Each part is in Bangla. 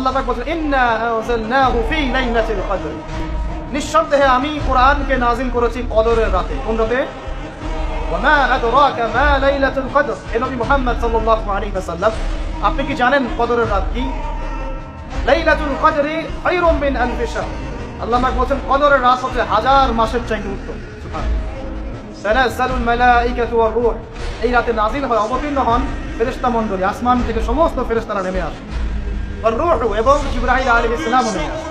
আল্লাহ পাক বলেন ইন্না আনজালনাহু ফি লাইলাতিল কদর, নিঃসন্দেহে আমি কোরআনকে নাজিল করেছি কদরের রাতে। কোন রাতে? ওয়া মা আদরাকা মা লাইলাতুল কদর। এ নবী মুহাম্মদ সাল্লাল্লাহু আলাইহি ওয়াসাল্লাম, আপনি কি জানেন কদরের রাত কি? লাইলাতুল কদরি খায়রুম মিন আলফি শাহর। আল্লাহ পাক বলেন কদরের রাত হচ্ছে হাজার মাসের চাইতে উত্তম। সুবহানাল্লাহ। তানাজ্জালুল মালাঈকাতু ওয়ার রূহ, এই রাতে নাজিল হয়, অবতীর্ণ হন ফেরেশতা মণ্ডলী, আসমান থেকে সমস্ত ফেরেশতারা নেমে আসে। ওয়ার রূহ, এবং জিবরাইল আলাইহিস সালাম নেমে আসে।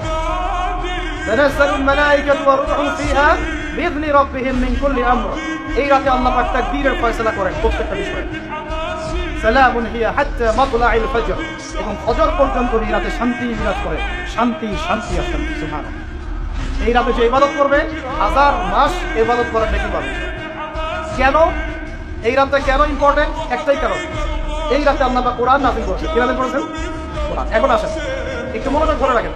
তানাজ্জালুল মালাঈকাতু ওয়ার রূহ ফিহা বিইذনি রাব্বিহিম মিন কুল্লি আমর, এই রাতে আল্লাহ পাক তাকদীরের ফয়সালা করেন প্রত্যেকটা বিষয়ে। সালামুন হিয়া হাত্তা মাতলাইল ফজর, এবং ফজর পর্যন্ত এই রাতে শান্তি বিরাজ করে। শান্তি শান্তি আর শান্তি। সুবহানাল্লাহ। এই রাতে যে ইবাদত করবে হাজার মাস ইবাদত করার নাকি পাবে। কেন এই রাতটা কেন ইম্পর্টেন্ট? একটাই কারণ, এই রাতে আল্লাহ পাক কোরআন নাযিল করেছেন। কি নাযিল করেছেন? কোরআন। এখন আসেন একটু মনোযোগ ধরে রাখেন।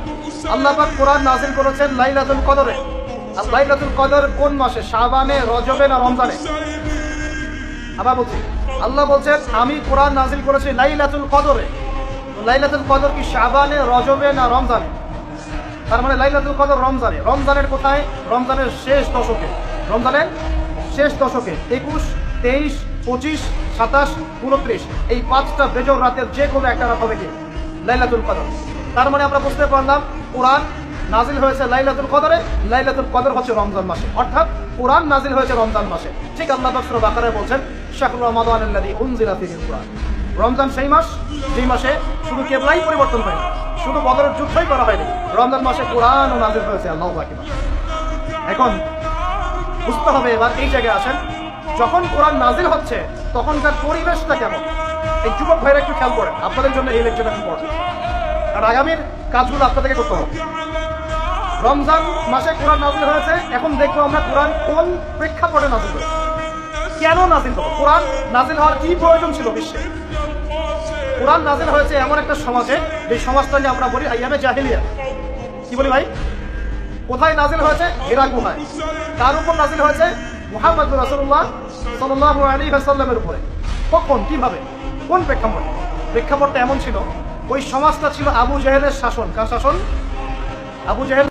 আল্লাহ পাক কোরআন নাযিল করেছেন লাইলাতুল কদরে। আর লাইলাতুল কদর কোন মাসে? শাবানে, রজবে না রমজানে? আবার বলছি, আল্লাহ বলছেন আমি কোরআন নাযিল করেছি লাইলাতুল কদরে। লাইলাতুল কদর কি শাবানে, রজবে না রমজানে? তার মানে লাইলাতুল কদর রমজানে। রমজানের কোথায়? রমজানের শেষ দশকে। রমজানের শেষ দশকে 21, 23, 25, 27, 29 এই 5টা বেজর রাতের যে কোনো একটা রাত হবে কি লাইলাতুল কদর। তার মানে আমরা বুঝতে পারলাম কোরআন নাজিল হয়েছে লাইলাতুল কদরে। লাইলাতুল কদর হচ্ছে রমজান মাসে, অর্থাৎ কোরআন নাজিল হয়েছে রমজান মাসে। ঠিক আল্লাহ পাক সূরা বাকারায় বলছেন শাহরু রমাদানাল্লাযী উনজিলা ফীহিল কুরআন। রমজান সেই মাস যেই মাসে শুধু কিবলাই পরিবর্তন হয়নি, শুধু বদরের যুদ্ধই করা হয়নি, রমজান মাসে কোরআনও নাজিল হয়েছে। আল্লাহু আকবার। এখন বুঝতে হবে, এবার এই জায়গায় আসেন, যখন কোরআন নাজিল হচ্ছে তখনকার পরিবেশটা কেমন? এই যুবক ভাইরা একটু খেয়াল করেন, আপনাদের জন্য এই লেকচারটা ইম্পর্টেন্ট, আর আগামীর কাজগুলো আপনাদেরকে করতে হবে। রমজান মাসে কোরআন নাজিল হয়েছে, এখন দেখবো আমরা কোরআন কোন প্রেক্ষাপটে নাজিল হয়েছে, কেন নাজিল হলো, কোরআন নাজিল হওয়ার কি প্রয়োজন ছিল বিশ্বে। কোরআন নাজিল হয়েছে এমন একটা সমাজে, যে সমাজটাকে আমরা বলি আইয়ামে জাহিলিয়া। কি বলি ভাই? কোথায় নাজিল হয়েছে? হিরা গুহায়। কার উপর নাজিল হয়েছে? মুহাম্মদুর রাসূলুল্লাহ সাল্লাল্লাহু আলাইহি ওয়াসাল্লামের উপরে। কখন, কিভাবে, কোন প্রেক্ষাপটে? প্রেক্ষাপটটা এমন ছিল, ওই সমাজটা ছিল আবু জেহেলের শাসন। কার শাসন? আবু জেহেল।